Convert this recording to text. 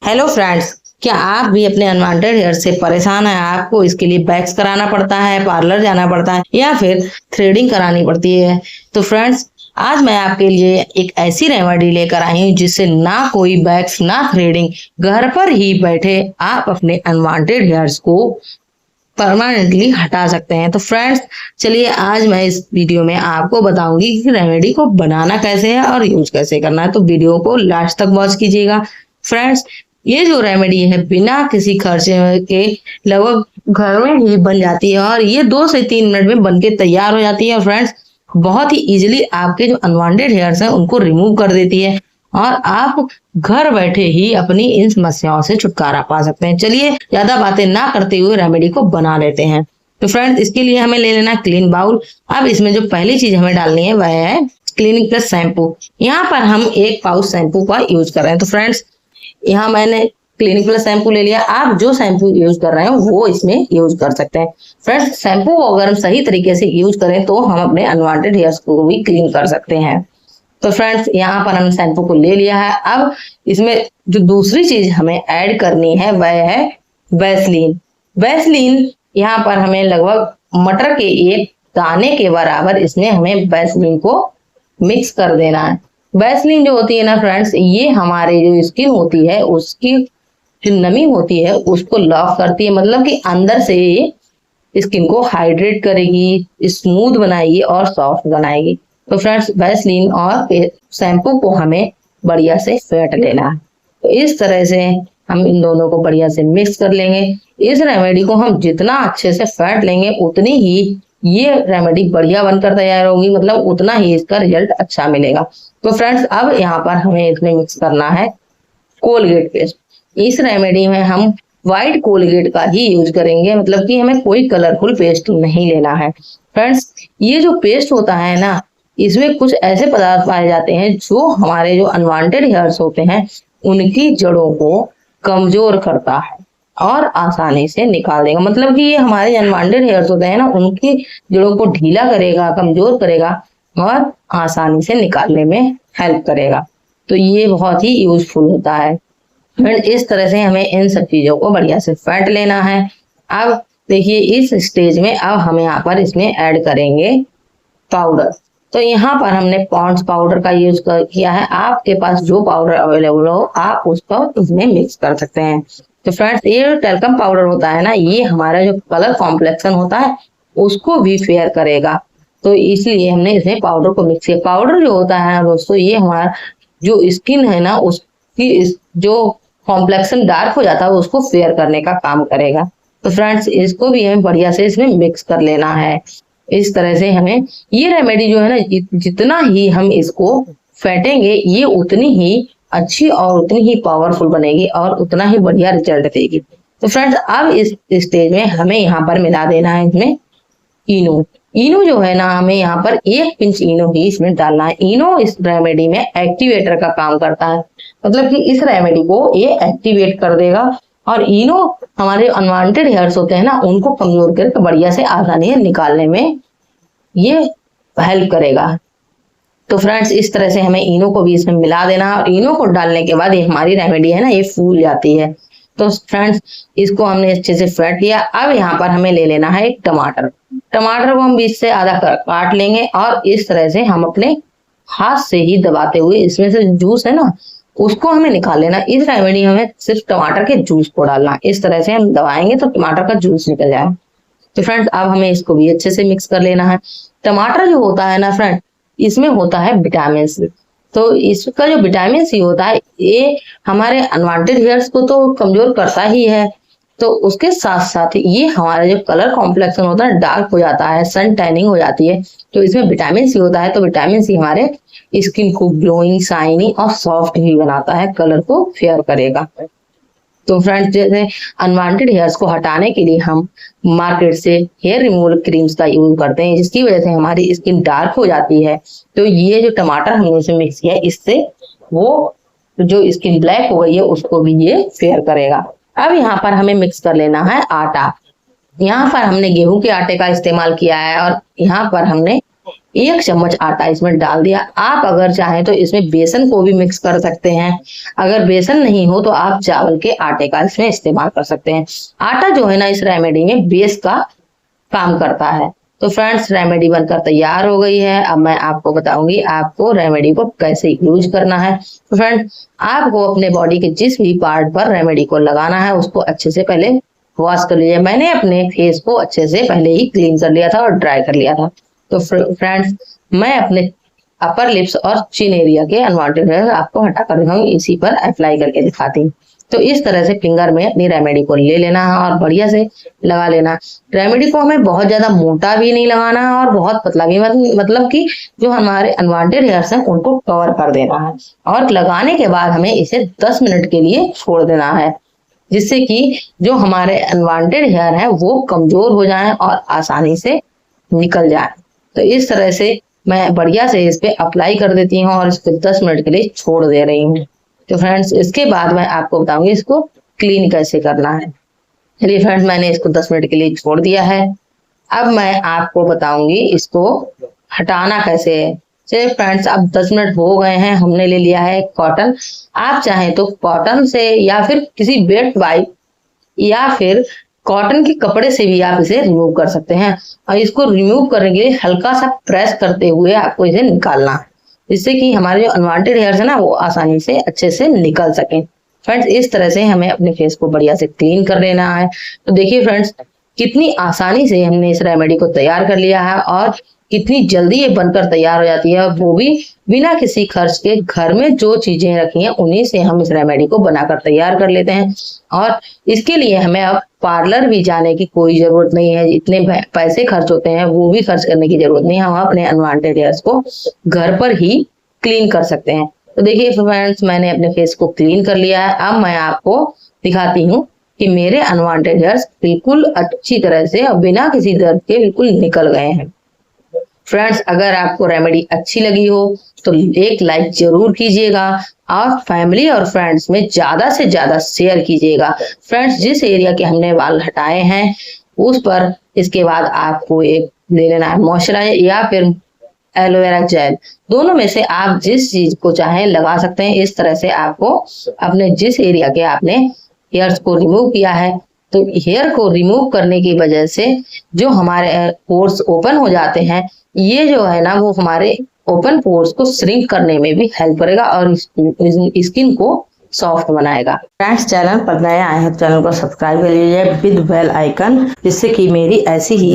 Hello friends, क्या आप भी अपने अनवांटेड हेयर से परेशान हैं? आपको इसके लिए वैक्स कराना पड़ता है, पार्लर जाना पड़ता है या फिर थ्रेडिंग करानी पड़ती है? तो फ्रेंड्स, आज मैं आपके लिए एक ऐसी रेमेडी लेकर आई हूँ जिससे ना कोई वैक्स ना थ्रेडिंग, घर पर ही बैठे आप अपने अनवांटेड हेयर्स को परमानेंटली हटा सकते हैं। तो फ्रेंड्स, चलिए आज मैं इस वीडियो में आपको बताऊंगी कि रेमेडी को बनाना कैसे है और यूज कैसे करना है। तो वीडियो को लास्ट तक वॉच कीजिएगा। फ्रेंड्स, ये जो रेमेडी है बिना किसी खर्चे के लगभग घर में ही बन जाती है और ये 2 से 3 मिनट में बनके तैयार हो जाती है। फ्रेंड्स, बहुत ही इजीली आपके जो अनवांटेड हेयर्स हैं उनको रिमूव कर देती है और आप घर बैठे ही अपनी इन समस्याओं से छुटकारा पा सकते हैं। चलिए ज्यादा बातें ना करते हुए रेमेडी को बना लेते हैं। तो फ्रेंड्स, इसके लिए हमें ले लेना क्लीन बाउल। अब इसमें जो पहली चीज हमें डालनी है वह है क्लिनिक प्लस शैम्पू। यहाँ पर हम 1 पाउच शैम्पू का यूज कर रहे हैं। तो फ्रेंड्स, यहाँ मैंने क्लिनिक प्लस शैम्पू ले लिया। आप जो शैम्पू यूज कर रहे हैं वो इसमें यूज कर सकते हैं। फ्रेंड्स, शैम्पू को अगर हम सही तरीके से यूज करें तो हम अपने अनवांटेड हेयर्स को भी क्लीन कर सकते हैं। तो फ्रेंड्स, यहाँ पर हमने शैम्पू को ले लिया है। अब इसमें जो दूसरी चीज हमें ऐड करनी है वह है वैसलीन। वैसलीन यहाँ पर हमें लगभग मटर के 1 दाने के बराबर इसमें हमें वैसलीन को मिक्स कर देना है। वैसलीन जो होती है ना फ्रेंड्स, ये हमारे जो स्किन होती है उसकी जो नमी होती है उसको लॉक करती है, मतलब कि अंदर से स्किन को हाइड्रेट करेगी, स्मूथ बनाएगी और सॉफ्ट बनाएगी। तो फ्रेंड्स, वैसलीन और शैम्पू को हमें बढ़िया से फेंट लेना है। तो इस तरह से हम इन दोनों को बढ़िया से मिक्स कर लेंगे। इस रेमेडी को हम जितना अच्छे से फेंट लेंगे उतनी ही ये रेमेडी बढ़िया बनकर तैयार होगी, मतलब उतना ही इसका रिजल्ट अच्छा मिलेगा। तो फ्रेंड्स, अब यहाँ पर हमें इसमें मिक्स करना है कोलगेट पेस्ट। इस रेमेडी में हम व्हाइट कोलगेट का ही यूज करेंगे, मतलब कि हमें कोई कलरफुल पेस्ट नहीं लेना है। फ्रेंड्स, ये जो पेस्ट होता है ना, इसमें कुछ ऐसे पदार्थ पाए जाते हैं जो हमारे जो अनवांटेड हेयर्स होते हैं उनकी जड़ों को कमजोर करता है और आसानी से निकाल देगा। मतलब कि ये हमारे अनवांटेड हेयर्स होते हैं ना, उनकी जड़ों को ढीला करेगा, कमजोर करेगा और आसानी से निकालने में हेल्प करेगा। तो ये बहुत ही यूजफुल होता है। फ्रेंड, इस तरह से हमें इन सब चीजों को बढ़िया से फेंट लेना है। अब देखिए, इस स्टेज में अब हम यहाँ पर इसमें ऐड करेंगे पाउडर। तो यहाँ पर हमने पॉन्ड्स पाउडर का यूज किया है। आपके पास जो पाउडर अवेलेबल हो आप उसको इसमें मिक्स कर सकते हैं। तो फ्रेंड्स, ये टैल्कम पाउडर होता है ना, ये हमारा जो कलर कॉम्प्लेक्शन होता है उसको भी फेयर करेगा। तो इसलिए हमने इसमें पाउडर को मिक्स किया। पाउडर जो होता है दोस्तों, ये हमारा जो स्किन है ना उसकी जो कॉम्प्लेक्शन डार्क हो जाता है उसको फेयर करने का काम करेगा। तो फ्रेंड्स, इसको भी हमें बढ़िया से इसमें मिक्स कर लेना है। इस तरह से हमें ये रेमेडी जो है ना, जितना ही हम इसको फेंटेंगे ये उतनी ही अच्छी और उतनी ही पावरफुल बनेगी और उतना ही बढ़िया रिजल्ट देगी। तो फ्रेंड्स, अब इस स्टेज में हमें यहाँ पर मिला देना है इसमें इनो। इनो जो है ना, हमें यहाँ पर 1 पिंच इनो ही इसमें डालना है। इनो इस रेमेडी में एक्टिवेटर का काम करता है, मतलब कि इस रेमेडी को ये एक्टिवेट कर देगा और इनो हमारे अनवांटेड हेयर्स होते हैं ना उनको कमजोर करके बढ़िया से आसानी से निकालने में ये हेल्प करेगा। तो फ्रेंड्स, इस तरह से हमें इनो को भी इसमें मिला देना है और इनो को डालने के बाद ये हमारी रेमेडी है ना ये फूल जाती है। तो फ्रेंड्स, इसको हमने अच्छे से फेंट लिया। अब यहाँ पर हमें ले लेना है एक टमाटर। टमाटर को हम बीच से आधा काट लेंगे और इस तरह से हम अपने हाथ से ही दबाते हुए इसमें से जूस है ना उसको हमें निकाल लेना। इस रेमेडी हमें सिर्फ टमाटर के जूस को डालना। इस तरह से हम दबाएंगे तो टमाटर का जूस निकल जाए। तो फ्रेंड्स, अब हमें इसको भी अच्छे से मिक्स कर लेना है। टमाटर जो होता है ना फ्रेंड, इसमें होता है विटामिन सी। तो इसका जो विटामिन सी होता है ये हमारे अनवांटेड हेयर्स को तो कमजोर करता ही है, तो उसके साथ साथ ये हमारा जो कलर कॉम्प्लेक्शन होता है डार्क हो जाता है, सन टैनिंग हो जाती है। तो इसमें विटामिन सी होता है। तो विटामिन सी हमारे स्किन को ग्लोइंग, शाइनी और सॉफ्ट भी बनाता है, कलर को फेयर करेगा। तो फ्रेंड्स, जैसे अनवांटेड हेयर्स को हटाने के लिए हम मार्केट से हेयर रिमूवल क्रीम्स का यूज करते हैं जिसकी वजह से हमारी स्किन डार्क हो जाती है। तो ये जो टमाटर हमने इसमें मिक्स किया इससे वो जो स्किन ब्लैक हो गई है उसको भी ये फेयर करेगा। अब यहाँ पर हमें मिक्स कर लेना है आटा। यहाँ पर हमने गेहूं के आटे का इस्तेमाल किया है और यहाँ पर हमने 1 चम्मच आटा इसमें डाल दिया। आप अगर चाहें तो इसमें बेसन को भी मिक्स कर सकते हैं। अगर बेसन नहीं हो तो आप चावल के आटे का इसमें इस्तेमाल कर सकते हैं। आटा जो है ना इस रेमेडी में बेस का काम करता है। तो फ्रेंड्स रेमेडी बनकर तैयार हो गई है। अब मैं आपको बताऊंगी आपको रेमेडी को कैसे यूज करना है। तो फ्रेंड्स आपको अपने बॉडी के जिस भी पार्ट पर रेमेडी को लगाना है उसको अच्छे से पहले वॉश कर लीजिए। मैंने अपने फेस को अच्छे से पहले ही क्लीन कर लिया था और ड्राई कर लिया था। तो फ्रेंड्स मैं अपने अपर लिप्स और चिन एरिया के अनवांटेड हेयर आपको हटा कर दिखाऊंगी, इसी पर अप्लाई करके दिखाती हूँ। तो इस तरह से फिंगर में अपनी रेमेडी को ले लेना है और बढ़िया से लगा लेना। रेमेडी को हमें बहुत ज्यादा मोटा भी नहीं लगाना है और बहुत पतला भी, मतलब कि जो हमारे अनवांटेड हेयर्स हैं उनको कवर कर देना है। और लगाने के बाद हमें इसे 10 मिनट के लिए छोड़ देना है, जिससे कि जो हमारे अनवांटेड हेयर है वो कमजोर हो जाए और आसानी से निकल जाए। तो इस तरह से मैं बढ़िया से इस पे अप्लाई कर देती हूँ और इसको 10 मिनट के लिए छोड़ दे रही हूँ। तो फ्रेंड्स इसके बाद मैं आपको बताऊंगी इसको क्लीन कैसे करना है। चलिए फ्रेंड्स मैंने इसको 10 मिनट के लिए छोड़ दिया है। अब मैं आपको बताऊंगी इसको हटाना कैसे है। चलिए फ्रेंड्स अब 10 मिनट हो गए हैं। हमने ले लिया है कॉटन। आप चाहें तो कॉटन से या फिर किसी वेट वाइप या फिर कॉटन के कपड़े से भी आप इसे रिमूव कर सकते हैं। और इसको रिमूव करने के लिए हल्का सा प्रेस करते हुए आपको इसे निकालना है, जिससे कि हमारे जो अनवांटेड हेयर्स है ना वो आसानी से अच्छे से निकल सके। फ्रेंड्स इस तरह से हमें अपने फेस को बढ़िया से क्लीन कर लेना है। तो देखिए फ्रेंड्स कितनी आसानी से हमने इस रेमेडी को तैयार कर लिया है और कितनी जल्दी ये बनकर तैयार हो जाती है, वो भी बिना किसी खर्च के। घर में जो चीजें रखी हैं उन्हीं से हम इस रेमेडी को बनाकर तैयार कर लेते हैं। और इसके लिए हमें अब पार्लर भी जाने की कोई जरूरत नहीं है। इतने पैसे खर्च होते हैं वो भी खर्च करने की जरूरत नहीं है। हम अपने अनवांटेड हेयर्स को घर पर ही क्लीन कर सकते हैं। तो देखिए फ्रेंड्स मैंने अपने फेस को क्लीन कर लिया है। अब मैं आपको दिखाती हूँ कि मेरे अनवांटेड हेयर्स बिल्कुल अच्छी तरह से और बिना किसी दर्द के बिल्कुल निकल गए हैं। फ्रेंड्स अगर आपको रेमेडी अच्छी लगी हो तो एक लाइक जरूर कीजिएगा और फैमिली और फ्रेंड्स में ज्यादा से ज्यादा शेयर कीजिएगा। फ्रेंड्स जिस एरिया के हमने बाल हटाए हैं उस पर इसके बाद आपको एक ले लेना है मॉइस्चराइजर या फिर एलोवेरा जेल। दोनों में से आप जिस चीज को चाहें लगा सकते हैं। इस तरह से आपको अपने जिस एरिया के आपने हेयर्स को रिमूव किया है, तो हेयर को रिमूव करने की वजह से जो हमारे पोर्स ओपन हो जाते हैं, ये जो है ना वो हमारे ओपन पोर्स को श्रिंक करने में भी हेल्प करेगा और स्किन को सॉफ्ट बनाएगा। फ्रेंड्स चैनल पर नए आए हैं तो चैनल को सब्सक्राइब कर लीजिए विद बेल आइकन, जिससे कि मेरी ऐसी ही